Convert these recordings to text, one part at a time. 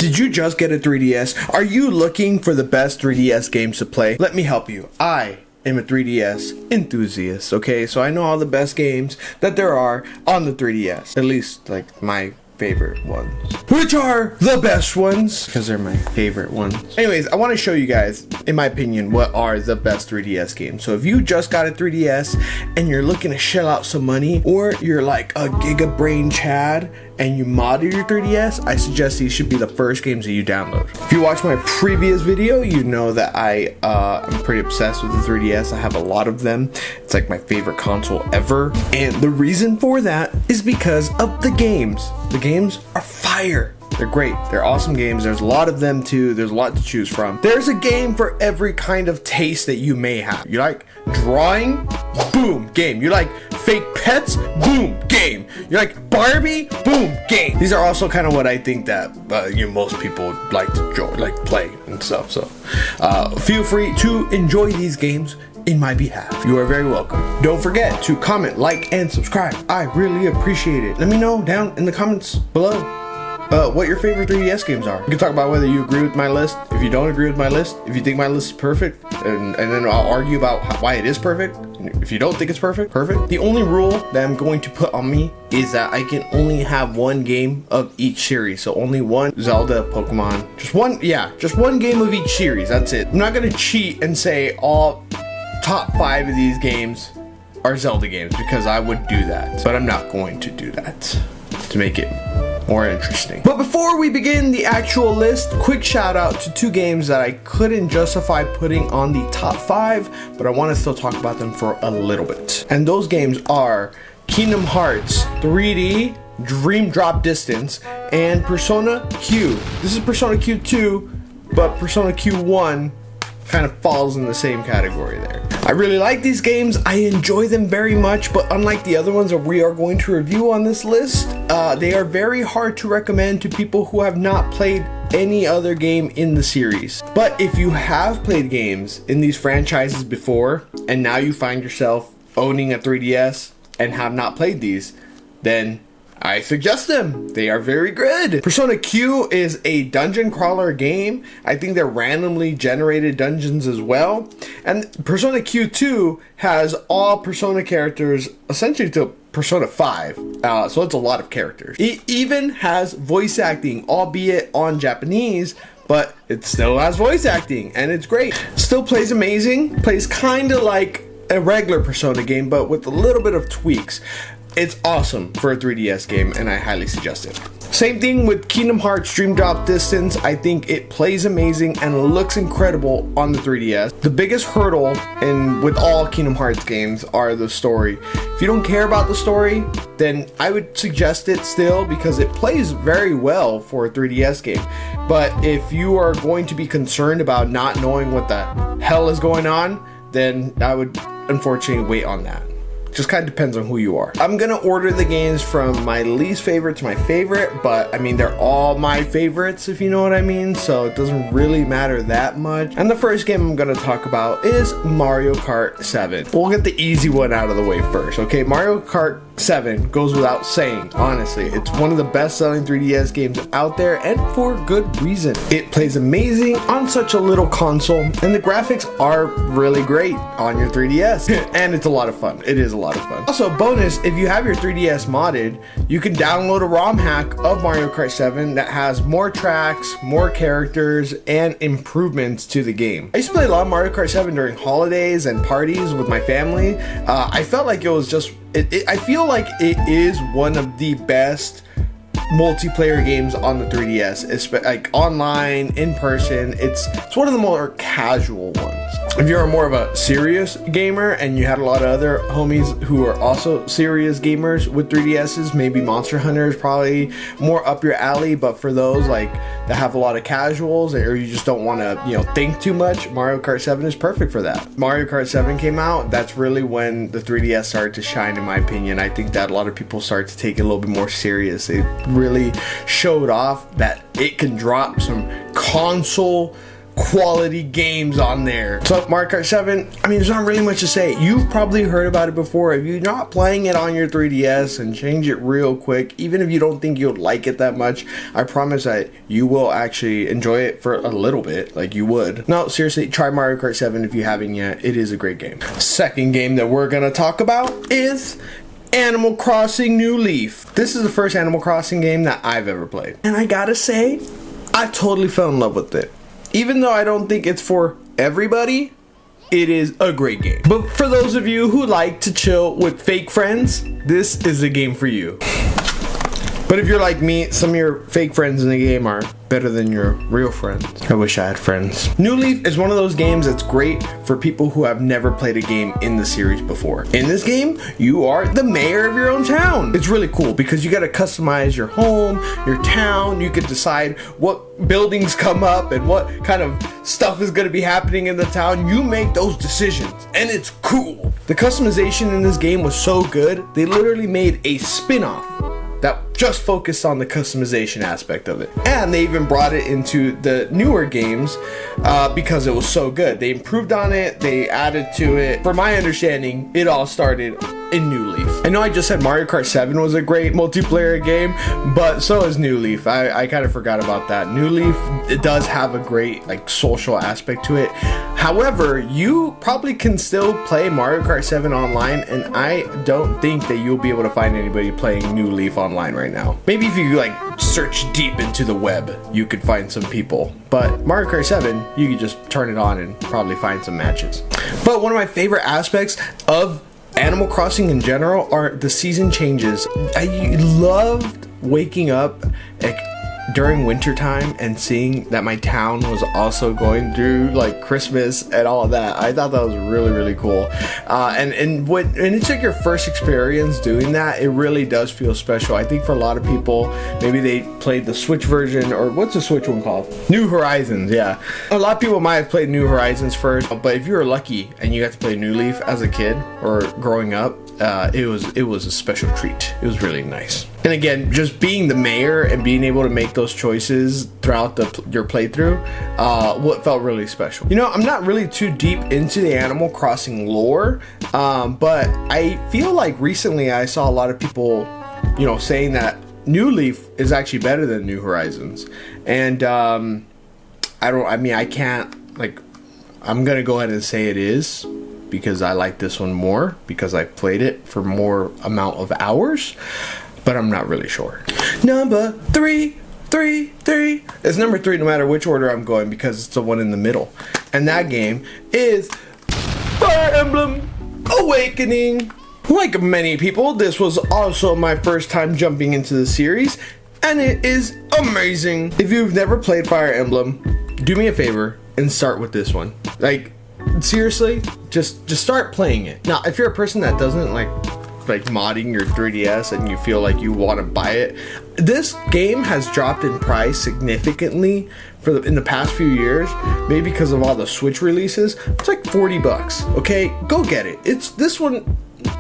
Did you just get a 3DS? Are you looking for the best 3DS games to play? Let me help you. I am a 3DS enthusiast, okay? So I know all the best games that there are on the 3DS. At least, like, my favorite ones. Which are the best ones? Because they're my favorite ones. Anyways, I want to show you guys, in my opinion, what are the best 3DS games. So if you just got a 3DS and you're looking to shell out some money, or you're like a Giga Brain Chad and you modded your 3DS, I suggest these should be the first games that you download. If you watched my previous video, you know that I'm pretty obsessed with the 3DS. I have a lot of them. It's like my favorite console ever. And the reason for that is because of the games. The games are fire. They're great. They're awesome games. There's a lot of them too. There's a lot to choose from. There's a game for every kind of taste that you may have. You like drawing? Boom, game. You like fake pets? Boom, game. You like Barbie? Boom, game. These are also kind of what I think that most people like to enjoy, like play and stuff. So feel free to enjoy these games in my behalf. You are very welcome. Don't forget to comment, like, and subscribe. I really appreciate it. Let me know down in the comments below what your favorite 3DS games are. You can talk about whether you agree with my list, if you don't agree with my list, if you think my list is perfect, and then I'll argue about why it is perfect. If you don't think it's perfect. The only rule that I'm going to put on me is that I can only have one game of each series. So only one Zelda, Pokemon, just one game of each series. That's it. I'm not gonna cheat and say all top 5 of these games are Zelda games, because I would do that, but I'm not going to do that to make it more interesting. But before we begin the actual list, quick shout out to 2 games that I couldn't justify putting on the top 5, but I want to still talk about them for a little bit. And those games are Kingdom Hearts 3D Dream Drop Distance and Persona Q. This is Persona Q2, but Persona Q1 kind of falls in the same category there. I really like these games. I enjoy them very much, but unlike the other ones that we are going to review on this list, they are very hard to recommend to people who have not played any other game in the series. But if you have played games in these franchises before, and now you find yourself owning a 3DS and have not played these, then I suggest them. They are very good. Persona Q is a dungeon crawler game. I think they're randomly generated dungeons as well. And Persona Q2 has all Persona characters essentially to Persona 5. So it's a lot of characters. It even has voice acting, albeit on Japanese, but it still has voice acting and it's great. Still plays amazing. Plays kind of like a regular Persona game, but with a little bit of tweaks. It's awesome for a 3DS game, and I highly suggest it. Same thing with Kingdom Hearts Dream Drop Distance. I think it plays amazing and looks incredible on the 3DS. The biggest hurdle with all Kingdom Hearts games are the story. If you don't care about the story, then I would suggest it still, because it plays very well for a 3DS game. But if you are going to be concerned about not knowing what the hell is going on, then I would unfortunately wait on that. Just kind of depends on who you are. I'm gonna order the games from my least favorite to my favorite, but I mean, they're all my favorites, if you know what I mean, so it doesn't really matter that much. And the first game I'm gonna talk about is Mario Kart 7. We'll get the easy one out of the way first, okay? Mario Kart 7 goes without saying, honestly. It's one of the best-selling 3DS games out there, and for good reason. It plays amazing on such a little console, and the graphics are really great on your 3DS. And it's a lot of fun. It is a lot of fun. Also, bonus, if you have your 3DS modded, you can download a ROM hack of Mario Kart 7 that has more tracks, more characters, and improvements to the game. I used to play a lot of Mario Kart 7 during holidays and parties with my family. I felt like it was just I feel like it is one of the best multiplayer games on the 3DS. It's like online, in person. It's one of the more casual ones. If you're more of a serious gamer and you had a lot of other homies who are also serious gamers with 3DSs, maybe Monster Hunter is probably more up your alley. But for those like that have a lot of casuals, or you just don't want to, think too much, Mario Kart 7 is perfect for that. Mario Kart 7 came out. That's really when the 3DS started to shine, in my opinion. I think that a lot of people started to take it a little bit more serious. It really showed off that it can drop some console quality games on there. So Mario Kart 7, I mean, there's not really much to say. You've probably heard about it before. If you're not playing it on your 3DS and change it real quick, even if you don't think you'll like it that much, I promise that you will actually enjoy it for a little bit, like you would. No, seriously, try Mario Kart 7 if you haven't yet. It is a great game. Second game that we're gonna talk about is Animal Crossing New Leaf. This is the first Animal Crossing game that I've ever played. And I gotta say, I totally fell in love with it. Even though I don't think it's for everybody, it is a great game. But for those of you who like to chill with fake friends, this is a game for you. But if you're like me, some of your fake friends in the game are better than your real friends. I wish I had friends. New Leaf is one of those games that's great for people who have never played a game in the series before. In this game, you are the mayor of your own town. It's really cool because you gotta customize your home, your town. You can decide what buildings come up and what kind of stuff is gonna be happening in the town. You make those decisions and it's cool. The customization in this game was so good, they literally made a spin-off that just focused on the customization aspect of it. And they even brought it into the newer games because it was so good. They improved on it, they added to it. From my understanding, it all started in New Leaf. I know I just said Mario Kart 7 was a great multiplayer game, but so is New Leaf. I kind of forgot about that. New Leaf, it does have a great like social aspect to it. However, you probably can still play Mario Kart 7 online, and I don't think that you'll be able to find anybody playing New Leaf online right now. Maybe if you like search deep into the web, you could find some people. But Mario Kart 7, you could just turn it on and probably find some matches. But one of my favorite aspects of Animal Crossing in general are the season changes. I loved waking up during winter time and seeing that my town was also going through like Christmas and all of that. I thought that was really, really cool. And when it's like your first experience doing that, it really does feel special. I think for a lot of people, maybe they played the Switch version, or what's the Switch one called? New Horizons, yeah. A lot of people might have played New Horizons first, but if you were lucky and you got to play New Leaf as a kid or growing up, it was a special treat. It was really nice. And again, just being the mayor and being able to make those choices throughout your playthrough, what felt really special. You know, I'm not really too deep into the Animal Crossing lore, but I feel like recently I saw a lot of people, you know, saying that New Leaf is actually better than New Horizons. And I'm gonna go ahead and say it is, because I like this one more, because I played it for more amount of hours, but I'm not really sure. Number three. It's number 3 no matter which order I'm going, because it's the one in the middle. And that game is Fire Emblem Awakening. Like many people, this was also my first time jumping into the series, and it is amazing. If you've never played Fire Emblem, do me a favor and start with this one. Like, seriously, just start playing it. Now, if you're a person that doesn't like modding your 3DS and you feel like you want to buy it, this game has dropped in price significantly in the past few years, maybe because of all the Switch releases. It's like $40. Okay, go get it. It's this one.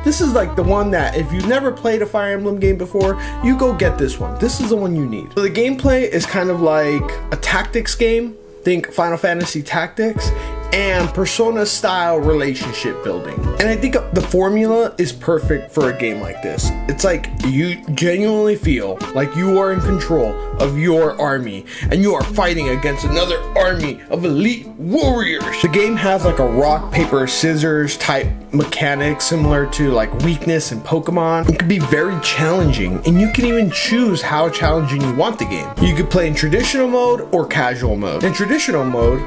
This is like the one that if you've never played a Fire Emblem game before, you go get this one. This is the one you need. So the gameplay is kind of like a tactics game. Think Final Fantasy Tactics and Persona style relationship building. And I think the formula is perfect for a game like this. It's like you genuinely feel like you are in control of your army and you are fighting against another army of elite warriors. The game has like a rock, paper, scissors type mechanic similar to like weakness in Pokemon. It can be very challenging, and you can even choose how challenging you want the game. You could play in traditional mode or casual mode. In traditional mode,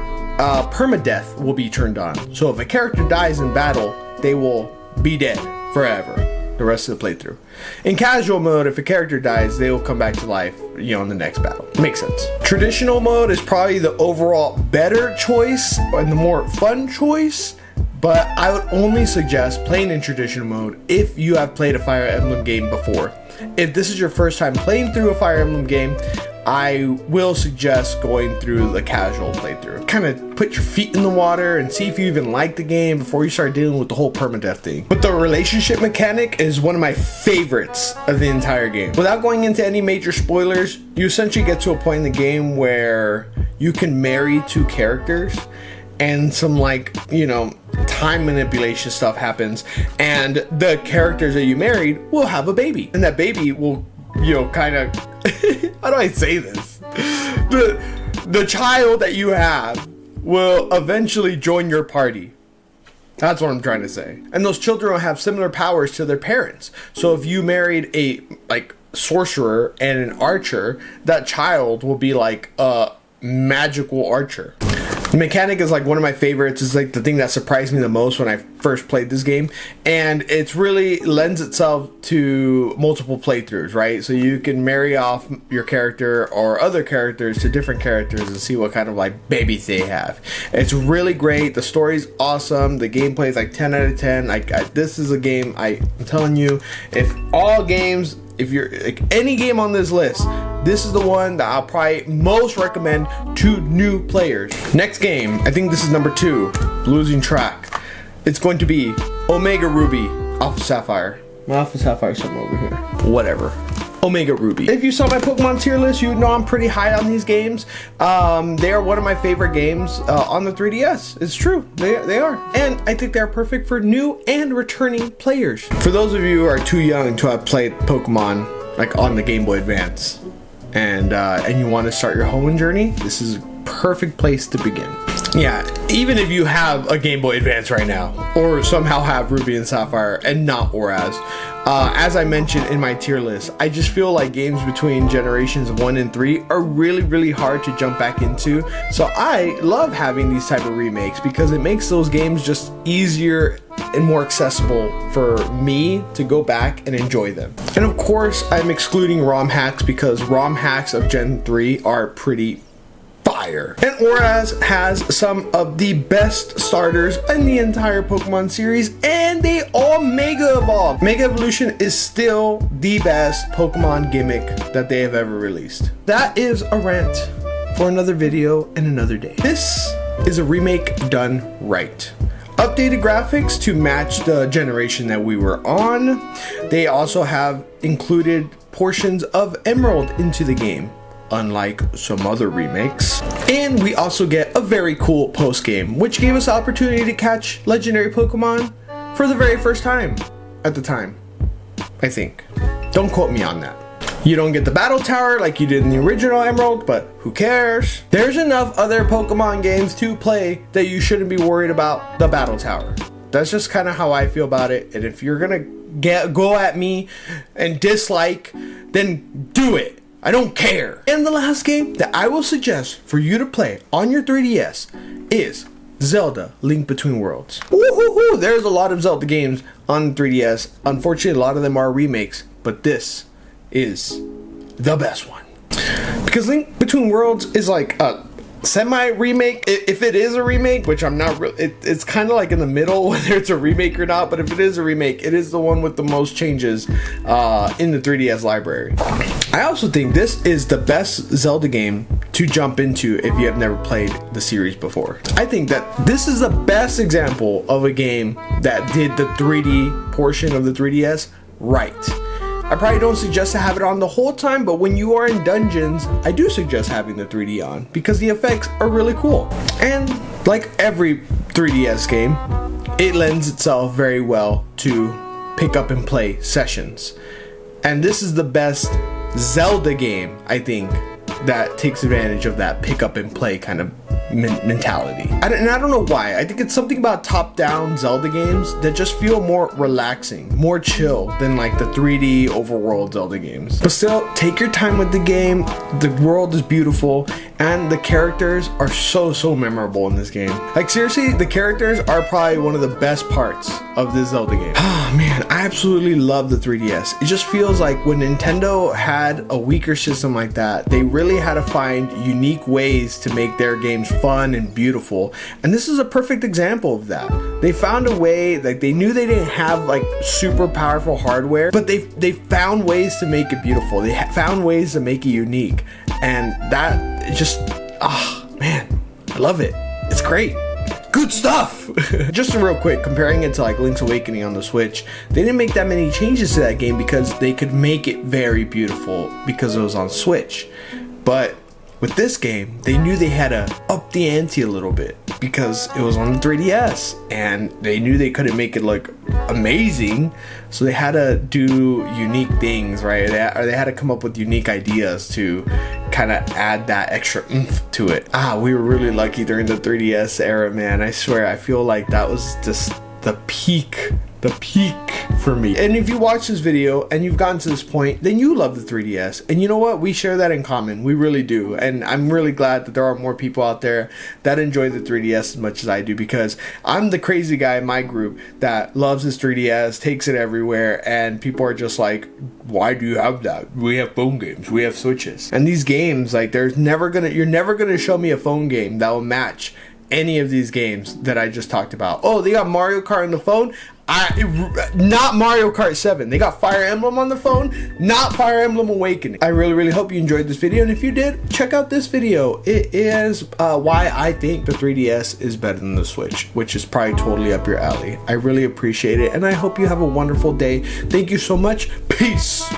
permadeath will be turned on. So if a character dies in battle, they will be dead forever the rest of the playthrough. In casual mode, if a character dies, they will come back to life, you know, in the next battle. Makes sense. Traditional mode is probably the overall better choice and the more fun choice, but I would only suggest playing in traditional mode if you have played a Fire Emblem game before. If this is your first time playing through a Fire Emblem game, I will suggest going through the casual playthrough. Kind of put your feet in the water and see if you even like the game before you start dealing with the whole permadeath thing. But the relationship mechanic is one of my favorites of the entire game. Without going into any major spoilers, you essentially get to a point in the game where you can marry two characters, and some, like, you know, time manipulation stuff happens, and the characters that you married will have a baby, and that baby will, you know, kind of how do I say this, the child that you have will eventually join your party. That's what I'm trying to say. And those children will have similar powers to their parents. So if you married a, like, sorcerer and an archer, that child will be like a magical archer. The mechanic is like one of my favorites. It's like the thing that surprised me the most when I first played this game, and it's really lends itself to multiple playthroughs, right? So you can marry off your character or other characters to different characters and see what kind of like babies they have. It's really great. The story's awesome. The gameplay is like 10 out of 10. This is a game, I'm telling you, if you're like any game on this list, this is the one that I'll probably most recommend to new players. Next game, I think this is number 2, losing track. It's going to be Omega Ruby, Alpha Sapphire. My Alpha Sapphire somewhere over here. Whatever. Omega Ruby. If you saw my Pokemon tier list, you know I'm pretty high on these games. They are one of my favorite games on the 3DS. It's true, they are. And I think they're perfect for new and returning players. For those of you who are too young to have played Pokemon like on the Game Boy Advance, and you want to start your Hoenn journey, this is a perfect place to begin. Yeah, even if you have a Game Boy Advance right now, or somehow have Ruby and Sapphire and not Oraz, as I mentioned in my tier list, I just feel like games between generations 1 and 3 are really, really hard to jump back into. So I love having these type of remakes because it makes those games just easier and more accessible for me to go back and enjoy them. And of course, I'm excluding ROM hacks because ROM hacks of Gen 3 are pretty fire. And Oraz has some of the best starters in the entire Pokemon series, and they all Mega Evolve. Mega Evolution is still the best Pokemon gimmick that they have ever released. That is a rant for another video and another day. This is a remake done right. Updated graphics to match the generation that we were on. They also have included portions of Emerald into the game, unlike some other remakes. And we also get a very cool post-game, which gave us the opportunity to catch legendary Pokemon for the very first time at the time, I think. Don't quote me on that. You don't get the battle tower like you did in the original Emerald, but who cares? There's enough other Pokemon games to play that you shouldn't be worried about the battle tower. That's just kind of how I feel about it. And if you're gonna go at me and dislike, then do it. I don't care. And the last game that I will suggest for you to play on your 3DS is Zelda Link Between Worlds. Woo-hoo-hoo. There's a lot of Zelda games on 3DS. Unfortunately, a lot of them are remakes, but this is the best one. Because Link Between Worlds is like a semi-remake, if it is a remake, which I'm not really, it's kind of like in the middle whether it's a remake or not, but if it is a remake, it is the one with the most changes in the 3DS library. I also think this is the best Zelda game to jump into if you have never played the series before. I think that this is the best example of a game that did the 3D portion of the 3DS right. I probably don't suggest to have it on the whole time, but when you are in dungeons, I do suggest having the 3D on because the effects are really cool. And like every 3DS game, it lends itself very well to pick up and play sessions. And this is the best Zelda game, I think, that takes advantage of that pick up and play kind of mentality. I don't know why. I think it's something about top-down Zelda games that just feel more relaxing, more chill than like the 3D overworld Zelda games. But still, take your time with the game. The world is beautiful and the characters are so memorable in this game. Like seriously, the characters are probably one of the best parts of this Zelda game. Oh man, I absolutely love the 3DS. It just feels like when Nintendo had a weaker system like that, they really had to find unique ways to make their games fun and beautiful, and this is a perfect example of that. They found a way, like they knew they didn't have like super powerful hardware, but they found ways to make it beautiful. They found ways to make it unique, and that just, man, I love it. It's great. Good stuff. Just real quick, comparing it to like Link's Awakening on the Switch, they didn't make that many changes to that game because they could make it very beautiful because it was on Switch. But with this game, they knew they had to up the ante a little bit because it was on the 3DS and they knew they couldn't make it look amazing, so they had to do unique things, right? They had to come up with unique ideas to kind of add that extra oomph to it. We were really lucky during the 3DS era, man. I swear, I feel like that was just the peak for me. And if you watch this video and you've gotten to this point, then you love the 3DS. And you know what? We share that in common. We really do. And I'm really glad that there are more people out there that enjoy the 3DS as much as I do, because I'm the crazy guy in my group that loves this 3DS, takes it everywhere, and people are just like, why do you have that? We have phone games, we have Switches. And these games, like, you're never gonna show me a phone game that will match any of these games that I just talked about. Oh, they got Mario Kart on the phone. Not Mario Kart 7. They got Fire Emblem on the phone, not Fire Emblem Awakening. I really hope you enjoyed this video, and if you did, check out this video. It is why I think the 3DS is better than the Switch, which is probably totally up your alley. I really appreciate it, and I hope you have a wonderful day. Thank you so much. Peace.